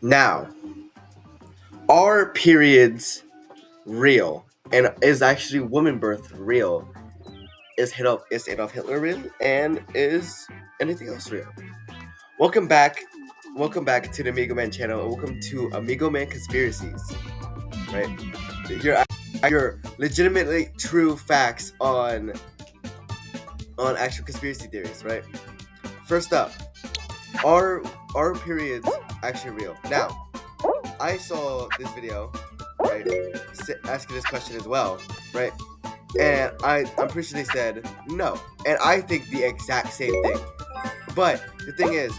Now, are periods real? And is actually woman birth real? Is Adolf Hitler real? And is anything else real? Welcome back. Welcome back to the amigoman channel, and welcome to amigoman conspiracies. Right? Your legitimately true facts on actual conspiracy theories, right? First up, are periods actually real? Now, I saw this video, right, asking this question as well, right? And I'm pretty sure they said no. And I think the exact same thing. But the thing is,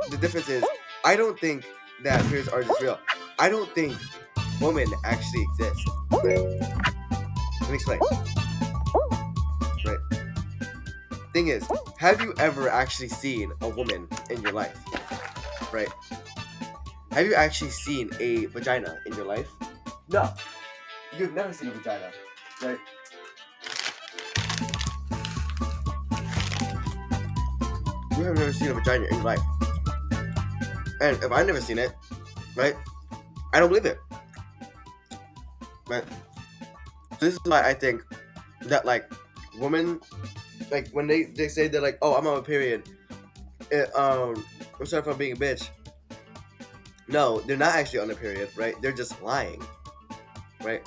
the difference is, I don't think that periods are just real. I don't think women actually exist. Right? Let me explain. Right. Thing is, have you ever actually seen a woman in your life? Right. Have you actually seen a vagina in your life? No. You've never seen a vagina. Right. You have never seen a vagina in your life. And if I've never seen it, right, I don't believe it. Right? So this is why I think that, like, women, like, when they say they're like, oh, I'm on a period, I'm sorry if I'm being a bitch. No, they're not actually on a period, right? They're just lying, right?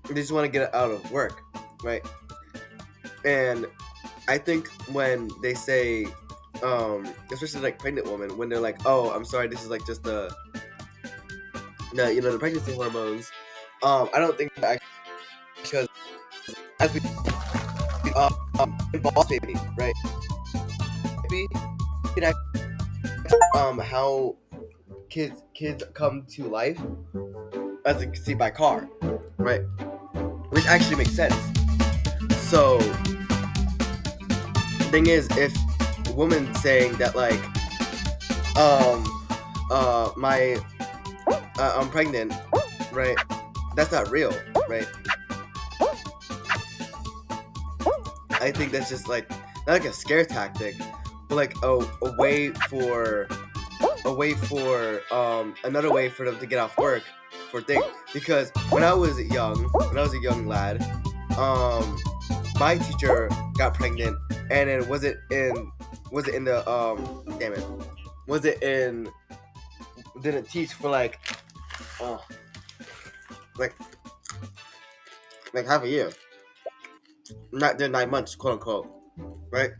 They just want to get out of work, right? And I think when they say, especially like pregnant women, when they're like, "Oh, I'm sorry, this is like just the pregnancy hormones." I don't think that because as we involve baby, right? Baby can how kids come to life, as you can see, by car, right? Which actually makes sense. So, thing is, if a woman saying that like, I'm pregnant, right? That's not real, right? I think that's just like not like a scare tactic, but like a way for another way for them to get off work for things. Because when I was a young lad, my teacher got pregnant, and then was it in the damn it, was it in didn't teach for like like half a year, not their 9 months, quote unquote, right?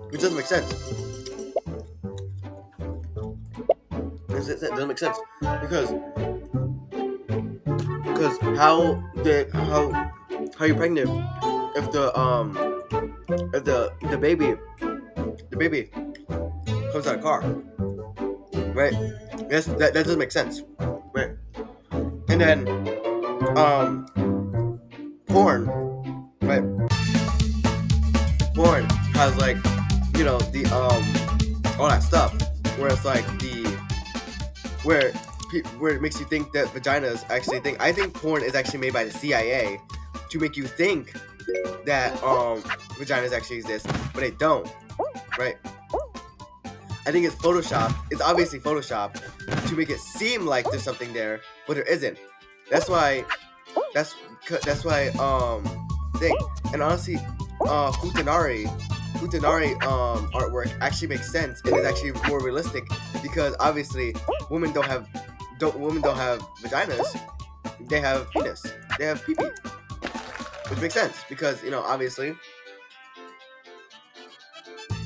Which doesn't make sense. It doesn't make sense because how you pregnant if the baby comes out of car, right? That doesn't make sense, right? And then porn, right? Porn has like the all that stuff where it's like where it makes you think that vaginas actually think. I think porn is actually made by the CIA to make you think that vaginas actually exist, but they don't, right? I think it's Photoshop. It's obviously Photoshop to make it seem like there's something there, but there isn't. That's why thing. And honestly, Futanari artwork actually makes sense and is actually more realistic because obviously women don't have vaginas. They have penis. They have pee-pee. Which makes sense because obviously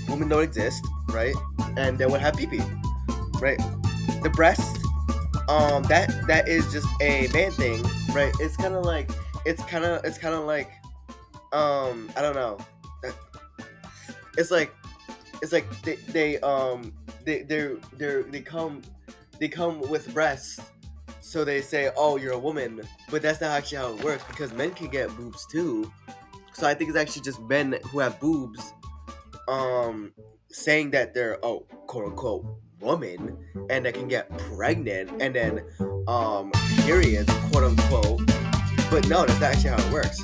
women don't exist, right? And they would have pee-pee, right? The breast, that is just a man thing, right? It's kind of like I don't know. It's like they come with breasts, so they say, oh, you're a woman, but that's not actually how it works because men can get boobs too. So I think it's actually just men who have boobs, saying that they're quote unquote woman and that can get pregnant and then periods, quote unquote. But no, that's not actually how it works.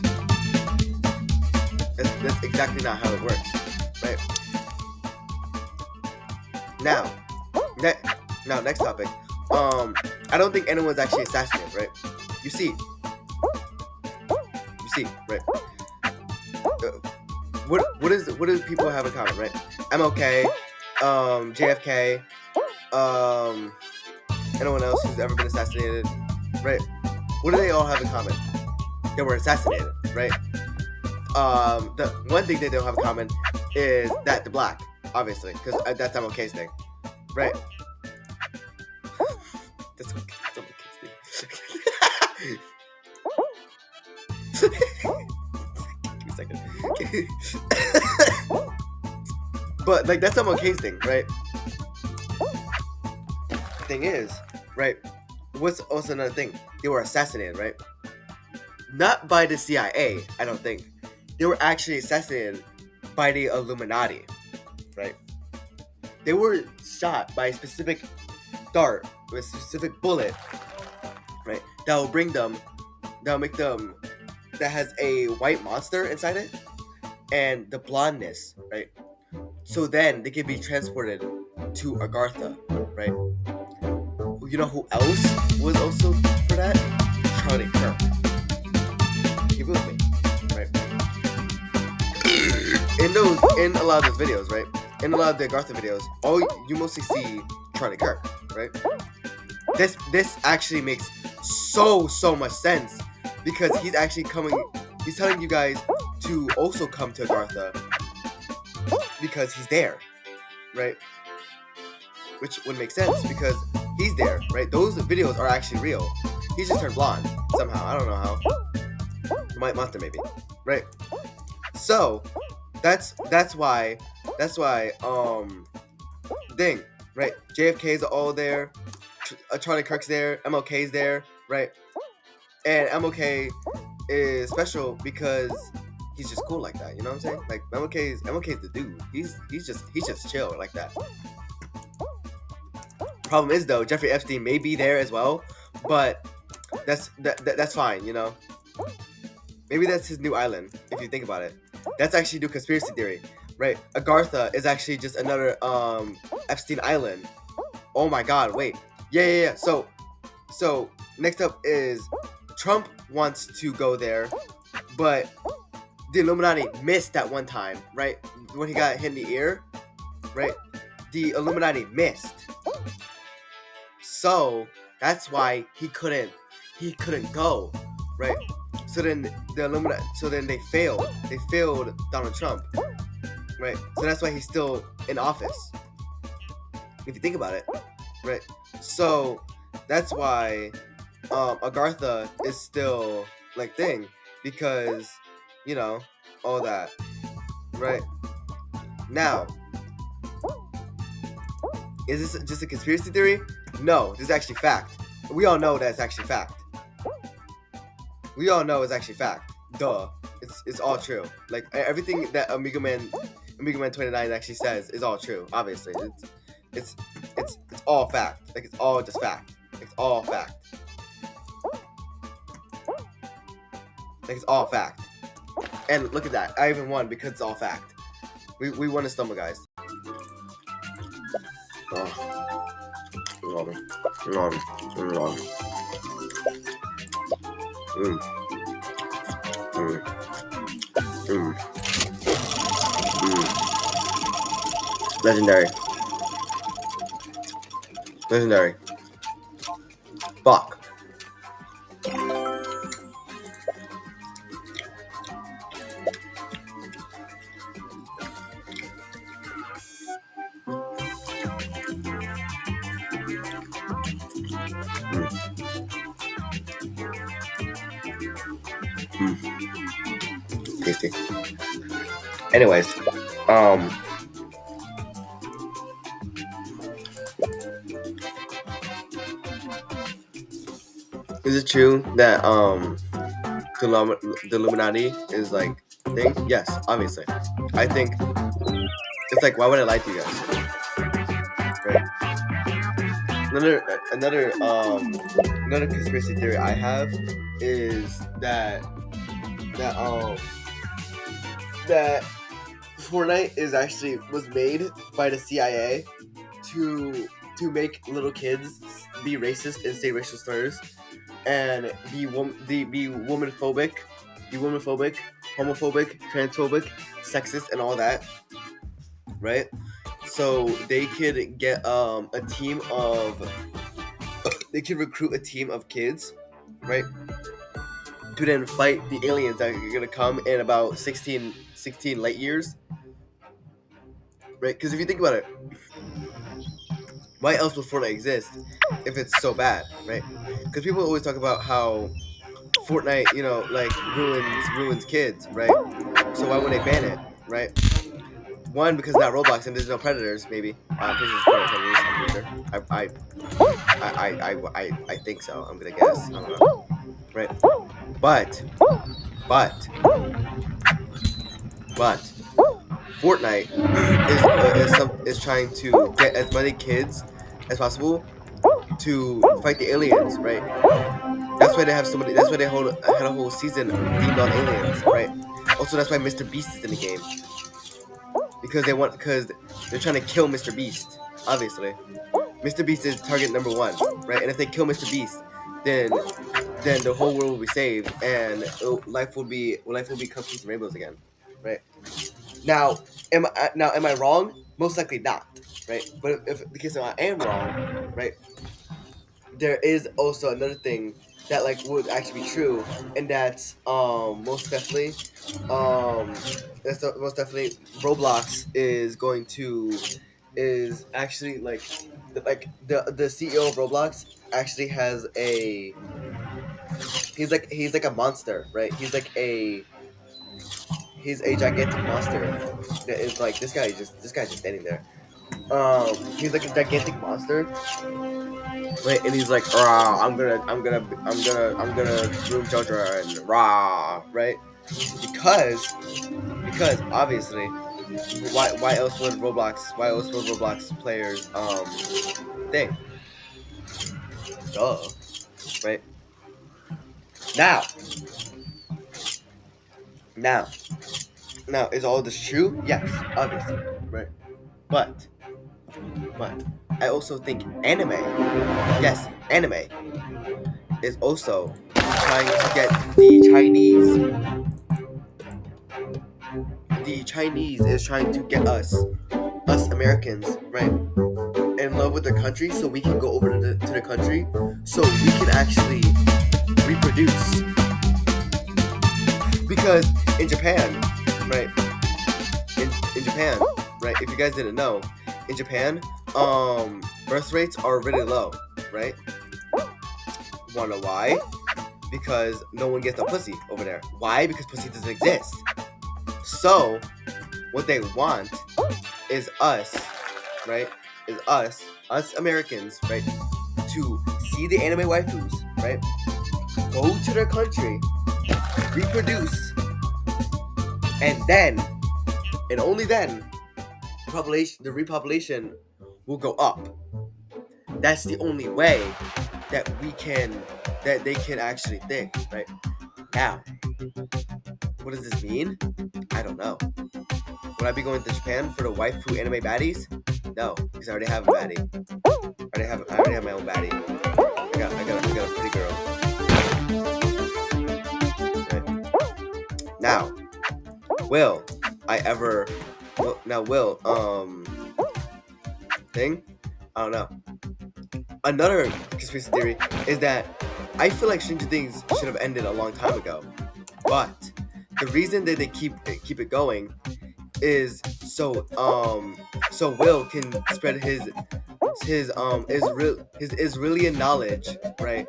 That's exactly not how it works, right? Now, next topic. I don't think anyone's actually assassinated, right? You see, right? What do people have in common, right? MLK, JFK, anyone else who's ever been assassinated, right? What do they all have in common? They were assassinated, right? The one thing they don't have in common is that they're black, obviously, because that's MLK's thing, right? That's MLK's thing. Give me a second. But like that's MLK's thing, right? The thing is, right? What's also another thing? They were assassinated, right? Not by the CIA, I don't think. They were actually assassinated by the Illuminati, right? They were shot by a specific dart, with a specific bullet, right? That will bring them, that will make them, that has a white monster inside it, and the blondness, right? So then they can be transported to Agartha, right? You know who else was also for that? Charlie Kirk. Keep with me, right? In a lot of those videos, right? In a lot of the Agartha videos, all you mostly see Charlie Kirk, right? This actually makes so much sense because he's actually coming. He's telling you guys to also come to Agartha because he's there, right? Which would make sense because he's there, right? Those videos are actually real. He just turned blonde somehow. I don't know how. White monster maybe, right? So that's why thing, right? JFK's all there, Charlie Kirk's there, MLK's there, right? And MLK is special because he's just cool like that. You know what I'm saying? Like MLK's the dude. He's just chill like that. Problem is though, Jeffrey Epstein may be there as well, but that's fine. You know, maybe that's his new island if you think about it. That's actually new conspiracy theory, right? Agartha is actually just another Epstein island. Oh my God! Wait, yeah. So next up is Trump wants to go there, but the Illuminati missed that one time, right? When he got hit in the ear, right? The Illuminati missed. So that's why he couldn't go, right? So then the Illuminati, so then they failed Donald Trump, right? So that's why he's still in office. If you think about it, right? So that's why Agartha is still like thing because you know all that, right? Now, is this just a conspiracy theory? No, this is actually fact. We all know that it's actually fact. We all know it's actually fact. Duh. It's all true. Like everything that amigoman 29 actually says is all true. Obviously, it's all fact. Like it's all just fact. It's all fact. Like it's all fact. And look at that. I even won because it's all fact. We won a stumble, guys. Legendary. Fuck. Tasty. Anyways, is it true that the Illuminati is like thing? Yes, obviously. I think it's like why would I lie to you guys? Right. Another conspiracy theory I have is that Fortnite was made by the CIA to make little kids be racist and say racial slurs, and be womanphobic, homophobic, transphobic, sexist, and all that, right? So they could get a team of they could recruit a team of kids, right, to then fight the aliens that are gonna come in about 16 light years, right? Because if you think about it, why else would Fortnite exist if it's so bad, right? Because people always talk about how Fortnite, like ruins kids, right? So why would they ban it, right? One, because it's not Roblox and there's no predators. Maybe I'm pretty sure it's Fortnite predators. I'm pretty sure. I think so. I'm gonna guess. I don't know, right? But but but Fortnite is trying to get as many kids as possible to fight the aliens, right? That's why they have so many. That's why they had a whole season themed on aliens, right? Also, that's why Mr. Beast is in the game because they're trying to kill Mr. Beast. Obviously, Mr. Beast is target number one, right? And if they kill Mr. Beast, then the whole world will be saved and life will be cupcakes and rainbows again, right? Now, am I wrong? Most likely not, right? But if the case of I am wrong, right? There is also another thing that like would actually be true, and that's most definitely Roblox is actually the CEO of Roblox actually has a he's like a monster, right? He's a gigantic monster that is like this guy's just standing there. He's like a gigantic monster, right? And he's like, rah, I'm gonna groom children, rah, right? Because obviously, why else would Roblox players think, duh, right? Now, now, now, is all this true? Yes, obviously, right? But but I also think anime, yes, anime is also trying to get the Chinese is trying to get us Americans, right, in love with their country, so we can go over to the country, so we can actually reproduce. Because in Japan, right, in Japan, right, if you guys didn't know, in Japan, birth rates are really low, right? Wanna know why? Because no one gets a pussy over there. Why? Because pussy doesn't exist. So, what they want is us, right? Is us Americans, right? To see the anime waifus, right? Go to their country, reproduce, and then, and only then, the repopulation will go up. That's the only way that they can actually think, right? Now, what does this mean? I don't know. Would I be going to Japan for the waifu anime baddies? No, because I already have a baddie. I already have my own baddie. I got a pretty girl. Right. Now, will I ever? Will thing? I don't know. Another conspiracy theory is that I feel like Stranger Things should have ended a long time ago, but the reason that they keep it going is so Will can spread his Israeli knowledge, right?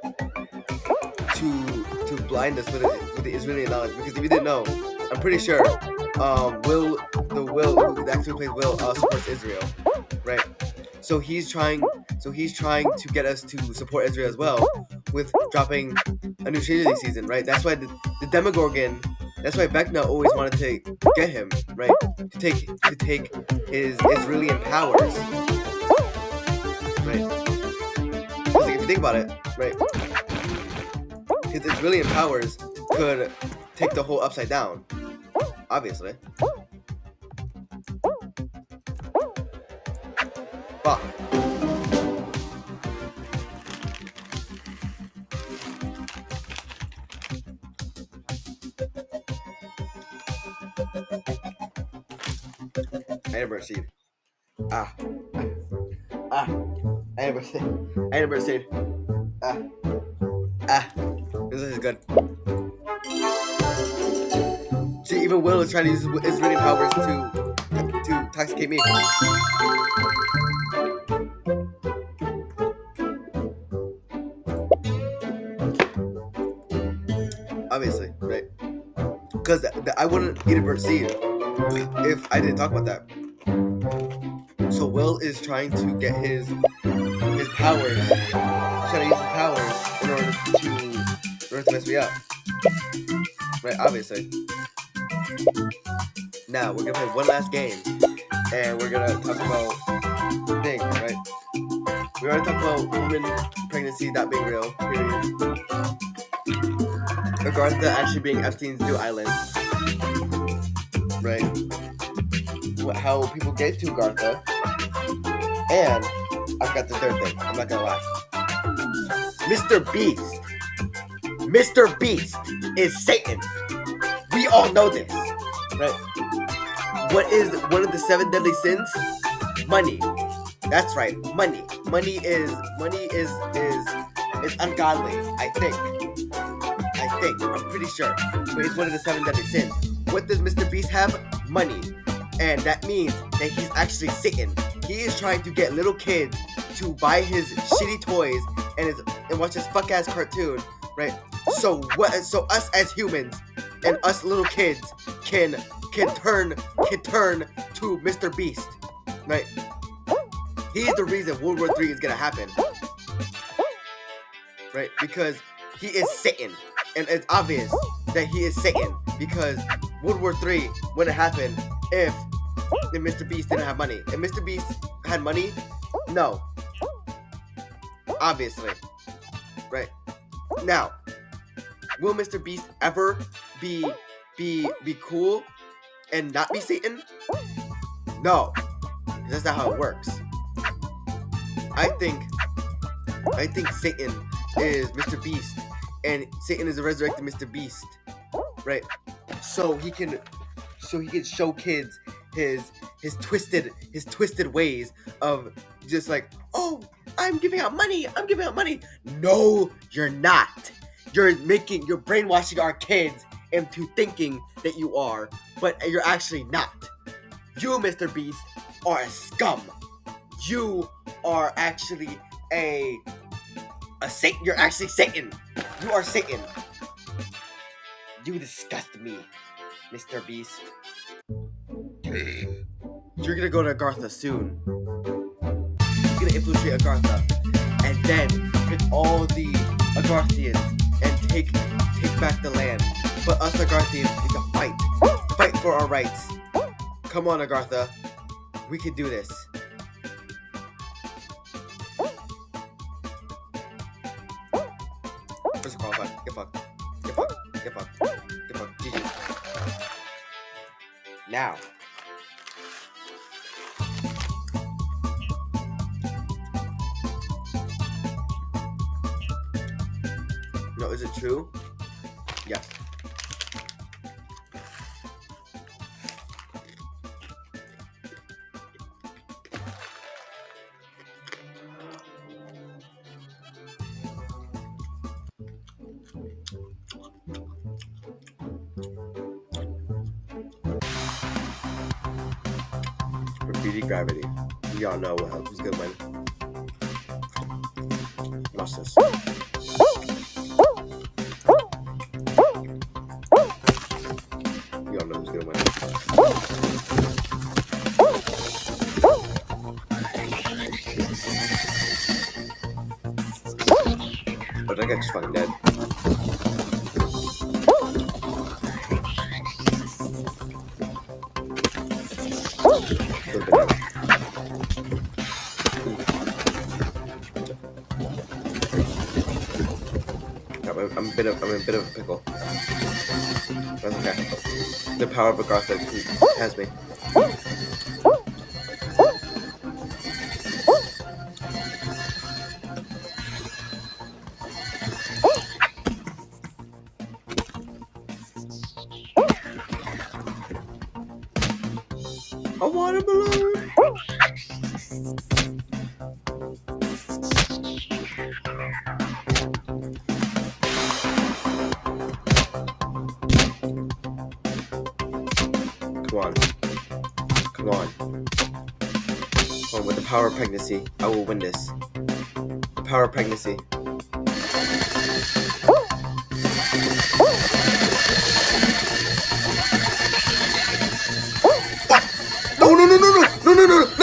To blind us with the Israeli knowledge. Because if you didn't know, I'm pretty sure Will who actually plays Will supports Israel, right? So he's trying to get us to support Israel as well with dropping a new Stranger Things season, right? That's why the Demogorgon. That's why Vecna always wanted to get him, right? To take his Israeli powers, right? Because like, if you think about it, right, his Israeli powers could take the whole upside down, obviously. Fuck. Amber seed. Ah. Ah. Amber seed. Amber seed. Ah. Ah. This is good. See, even Will is trying to use his reading powers to intoxicate me. Obviously, right? Because I wouldn't eat a bird seed if I didn't talk about that. So Will is trying to get his powers. He's trying to use his powers in order to mess me up. Right? Obviously. Now we're gonna play one last game, and we're gonna talk about things, right? We already talked about women pregnancy not being real, period. Agartha actually being Epstein's new island, right? How people get to Agartha, and I forgot the third thing. I'm not gonna lie. Mr. Beast. Mr. Beast is Satan. We all know this, right? What is one of the 7 deadly sins? Money. That's right, money. Money is ungodly. I think. I'm pretty sure. But it's one of the 7 deadly sins. What does Mr. Beast have? Money. And that means that he's actually Satan. He is trying to get little kids to buy his shitty toys and watch his fuck ass cartoon, right? So us as humans and us little kids can turn to Mr. Beast, right? He's the reason World War III is gonna happen, right? Because he is Satan, and it's obvious that he is Satan because World War III wouldn't happen if Mr. Beast didn't have money. If Mr. Beast had money, no. Obviously, right? Now, will Mr. Beast ever be cool and not be Satan? No, that's not how it works. I think Satan is Mr. Beast, and Satan is a resurrected Mr. Beast, right? So he can show kids his twisted ways of just like, oh, I'm giving out money. No, you're not. You're brainwashing our kids into thinking that you are, but you're actually not. You, Mr. Beast, are a scum. You are actually a Satan. You're actually Satan. You are Satan. You disgust me, Mr. Beast. You're gonna go to Agartha soon. You're gonna infiltrate Agartha, and then pick all the Agarthians and take back the land. But us Agarthians need to fight for our rights. Come on, Agartha, we can do this. First qualified. Get fucked. GG. Now. No, is it true? Yes. Graffiti gravity. We all know who's gonna win. Watch this. We all know who's gonna win. But that guy's fucking dead. I'm in a bit of a pickle. That's okay. The power of Agartha has me. A water balloon. Come on. Come on. Come on, with the power of pregnancy, I will win this. The power of pregnancy. No, no, no, no, no, no, no, no,